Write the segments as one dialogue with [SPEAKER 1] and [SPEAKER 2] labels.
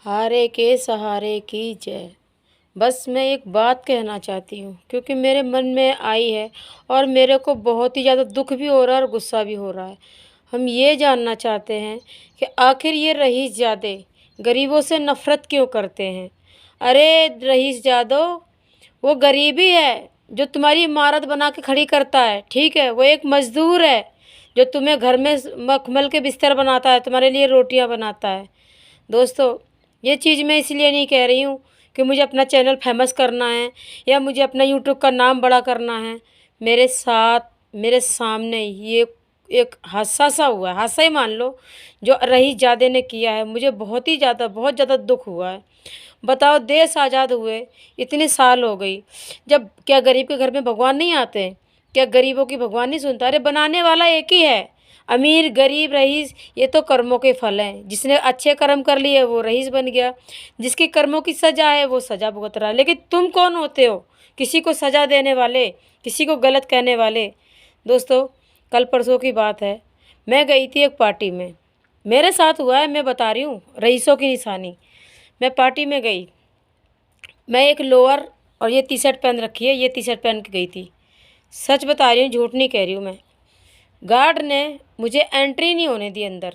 [SPEAKER 1] हारे के सहारे की जय। बस मैं एक बात कहना चाहती हूँ क्योंकि मेरे मन में आई है और मेरे को बहुत ही ज़्यादा दुख भी हो रहा है और गुस्सा भी हो रहा है। हम ये जानना चाहते हैं कि आखिर ये रईस यादव गरीबों से नफ़रत क्यों करते हैं। अरे रईस यादव, वो गरीब ही है जो तुम्हारी इमारत बना के खड़ी करता है, ठीक है। वो एक मज़दूर है जो तुम्हें घर में मखमल के बिस्तर बनाता है, तुम्हारे लिए रोटियां बनाता है। दोस्तों, ये चीज़ मैं इसलिए नहीं कह रही हूँ कि मुझे अपना चैनल फेमस करना है या मुझे अपना यूट्यूब का नाम बड़ा करना है। मेरे साथ मेरे सामने ये एक हादसा सा हुआ है, हादसा ही मान लो, जो रईस यादव ने किया है। मुझे बहुत ज़्यादा दुख हुआ है। बताओ, देश आज़ाद हुए इतने साल हो गई, जब क्या गरीब के घर में भगवान नहीं आते हैं? क्या गरीबों की भगवान नहीं सुनता? अरे बनाने वाला एक ही है, अमीर गरीब रईस ये तो कर्मों के फल हैं। जिसने अच्छे कर्म कर लिए वो रईस बन गया, जिसके कर्मों की सज़ा है वो सज़ा भुगत रहा है। लेकिन तुम कौन होते हो किसी को सज़ा देने वाले, किसी को गलत कहने वाले? दोस्तों, कल परसों की बात है, मैं गई थी एक पार्टी में। मेरे साथ हुआ है, मैं बता रही हूँ, रईसों की निशानी। मैं पार्टी में गई, मैं एक लोअर और ये टी शर्ट पहन रखी है, ये टी शर्ट पहन के गई थी। सच बता रही हूँ, झूठ नहीं कह रही हूँ मैं। गार्ड ने मुझे एंट्री नहीं होने दी अंदर।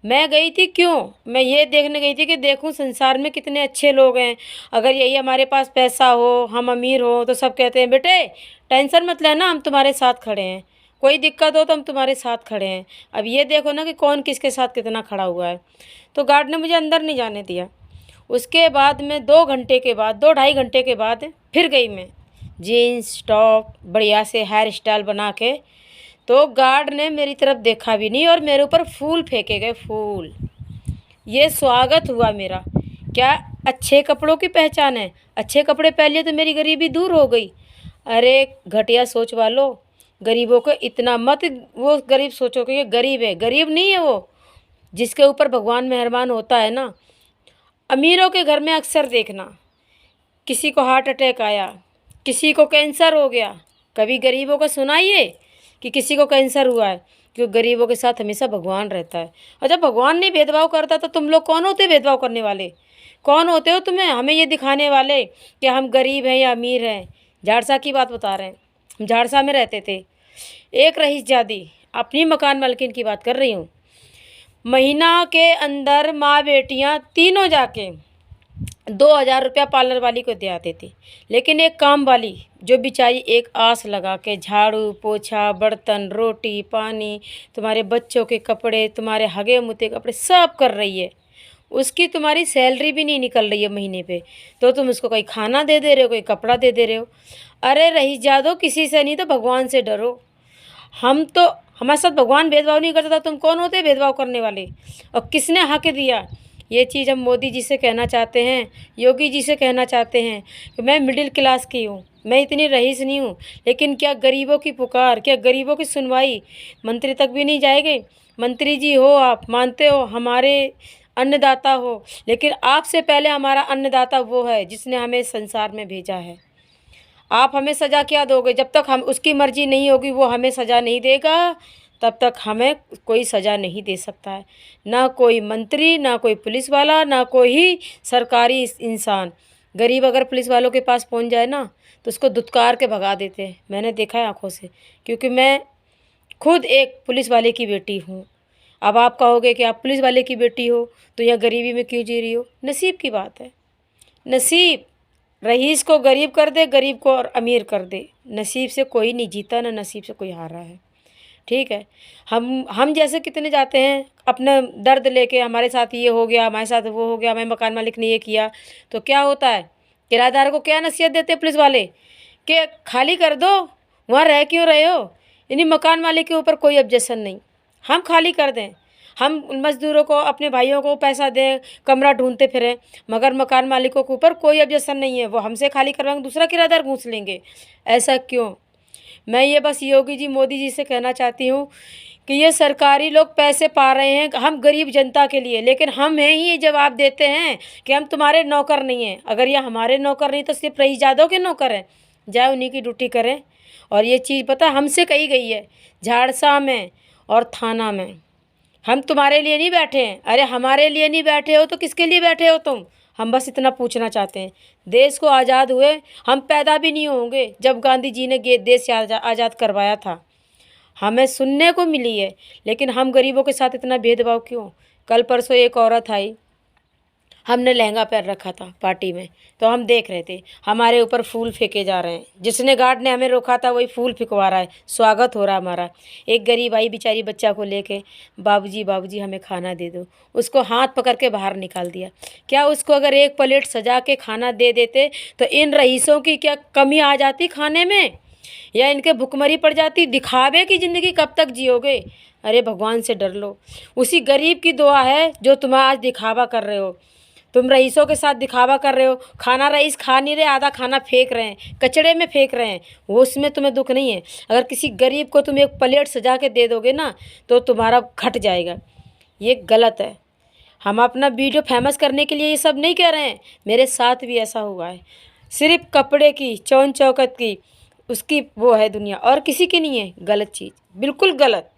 [SPEAKER 1] मैं गई थी क्यों? मैं ये देखने गई थी कि देखूं संसार में कितने अच्छे लोग हैं। अगर यही हमारे पास पैसा हो, हम अमीर हो, तो सब कहते हैं बेटे टेंशन मत लेना, हम तुम्हारे साथ खड़े हैं, कोई दिक्कत हो तो हम तुम्हारे साथ खड़े हैं। अब ये देखो ना कि कौन किसके साथ कितना खड़ा हुआ है। तो गार्ड ने मुझे अंदर नहीं जाने दिया। उसके बाद में 2 घंटे के बाद, 2 ढाई घंटे के बाद फिर गई मैं, जीन्स टॉप बढ़िया से हेयर स्टाइल बना के। तो गार्ड ने मेरी तरफ देखा भी नहीं और मेरे ऊपर फूल फेंके गए, फूल। ये स्वागत हुआ मेरा। क्या अच्छे कपड़ों की पहचान है? अच्छे कपड़े पहन लिए तो मेरी गरीबी दूर हो गई? अरे घटिया सोच वालो, गरीबों को इतना मत वो गरीब सोचो कि ये गरीब है। गरीब नहीं है वो, जिसके ऊपर भगवान मेहरबान होता है ना। अमीरों के घर में अक्सर देखना, किसी को हार्ट अटैक आया, किसी को कैंसर हो गया। कभी गरीबों को सुनाइए कि किसी को कैंसर हुआ है, क्योंकि गरीबों के साथ हमेशा भगवान रहता है। और जब भगवान नहीं भेदभाव करता तो तुम लोग कौन होते भेदभाव करने वाले? कौन होते हो तुम्हें हमें ये दिखाने वाले कि हम गरीब हैं या अमीर हैं? झाड़सा की बात बता रहे हैं, हम झाड़सा में रहते थे। एक रईस यादव, अपनी मकान मालकिन की बात कर रही हूँ, महीना के अंदर माँ बेटियाँ तीनों जाके 2,000 रुपया पार्लर वाली को दे आते थे। लेकिन एक काम वाली जो बेचारी एक आस लगा के झाड़ू पोछा बर्तन रोटी पानी, तुम्हारे बच्चों के कपड़े, तुम्हारे हगे मुते कपड़े सब कर रही है, उसकी तुम्हारी सैलरी भी नहीं निकल रही है महीने पे, तो तुम उसको कोई खाना दे रहे हो, कोई कपड़ा दे रहे हो। अरे रईस यादव, किसी से नहीं तो भगवान से डरो। हम तो, हमारे साथ भगवान भेदभाव नहीं करता था, तुम कौन होते भेदभाव करने वाले? और किसने हक दिया? ये चीज़ हम मोदी जी से कहना चाहते हैं, योगी जी से कहना चाहते हैं कि मैं मिडिल क्लास की हूँ, मैं इतनी रईस नहीं हूँ, लेकिन क्या गरीबों की पुकार, क्या गरीबों की सुनवाई मंत्री तक भी नहीं जाएगी? मंत्री जी हो, आप मानते हो हमारे अन्नदाता हो, लेकिन आपसे पहले हमारा अन्नदाता वो है जिसने हमें संसार में भेजा है। आप हमें सज़ा क्या दोगे? जब तक हम उसकी मर्जी नहीं होगी वो हमें सज़ा नहीं देगा, तब तक हमें कोई सज़ा नहीं दे सकता है। ना कोई मंत्री, ना कोई पुलिस वाला, ना कोई सरकारी इंसान। गरीब अगर पुलिस वालों के पास पहुंच जाए ना तो उसको धुतकार के भगा देते हैं। मैंने देखा है आंखों से, क्योंकि मैं खुद एक पुलिस वाले की बेटी हूँ। अब आप कहोगे कि आप पुलिस वाले की बेटी हो तो यहाँ गरीबी में क्यों जी रही हो? नसीब की बात है। नसीब रईस को गरीब कर दे, गरीब को और अमीर कर दे। नसीब से कोई नहीं जीता, ना नसीब से कोई हारा है, ठीक है। हम जैसे कितने जाते हैं अपना दर्द लेके, हमारे साथ ये हो गया, हमारे साथ वो हो गया, हमें मकान मालिक ने ये किया, तो क्या होता है? किराएदार को क्या नसीहत देते हैं पुलिस वाले कि खाली कर दो, वहाँ रह क्यों रहे हो? यानी मकान मालिक के ऊपर कोई ऑब्जेक्शन नहीं, हम खाली कर दें, हम मज़दूरों को, अपने भाइयों को पैसा दें, कमरा ढूंढते फिरें, मगर मकान मालिकों के ऊपर कोई ऑब्जेक्शन नहीं है। वो हमसे खाली करवाएंगे, दूसरा किराएदार घूस लेंगे। ऐसा क्यों? मैं ये बस योगी जी, मोदी जी से कहना चाहती हूँ कि ये सरकारी लोग पैसे पा रहे हैं हम गरीब जनता के लिए, लेकिन हम हैं ही जवाब देते हैं कि हम तुम्हारे नौकर नहीं हैं। अगर ये हमारे नौकर नहीं तो सिर्फ रईस यादव के नौकर हैं, जाए उन्हीं की ड्यूटी करें। और ये चीज़ पता हमसे कही गई है झाड़सा में और थाना में, हम तुम्हारे लिए नहीं बैठे हैं। अरे हमारे लिए नहीं बैठे हो तो किसके लिए बैठे हो तुम? हम बस इतना पूछना चाहते हैं। देश को आज़ाद हुए हम पैदा भी नहीं होंगे जब गांधी जी ने देश आज़ाद करवाया था। हमें सुनने को मिली है, लेकिन हम गरीबों के साथ इतना भेदभाव क्यों? कल परसों एक औरत आई, हमने लहंगा पहन रखा था पार्टी में, तो हम देख रहे थे हमारे ऊपर फूल फेंके जा रहे हैं। जिसने गार्ड ने हमें रोका था वही फूल फेंकवा रहा है, स्वागत हो रहा हमारा। एक गरीब आई बेचारी बच्चा को लेके, बाबूजी बाबूजी हमें खाना दे दो, उसको हाथ पकड़ के बाहर निकाल दिया। क्या उसको अगर एक प्लेट सजा के खाना दे देते तो इन रईसों की क्या कमी आ जाती खाने में, या इनके भुखमरी पड़ जाती? दिखावे की ज़िंदगी कब तक जियोगे? अरे भगवान से डर लो। उसी गरीब की दुआ है जो तुम आज दिखावा कर रहे हो। तुम रईसों के साथ दिखावा कर रहे हो। खाना रईस खा नहीं रहे, आधा खाना फेंक रहे हैं, कचड़े में फेंक रहे हैं, वो उसमें तुम्हें दुख नहीं है। अगर किसी गरीब को तुम एक प्लेट सजा के दे दोगे ना तो तुम्हारा घट जाएगा। ये गलत है। हम अपना वीडियो फेमस करने के लिए ये सब नहीं कह रहे हैं, मेरे साथ भी ऐसा हुआ है। सिर्फ कपड़े की चौन चौकत की उसकी वो है दुनिया, और किसी की नहीं है। गलत चीज़, बिल्कुल गलत।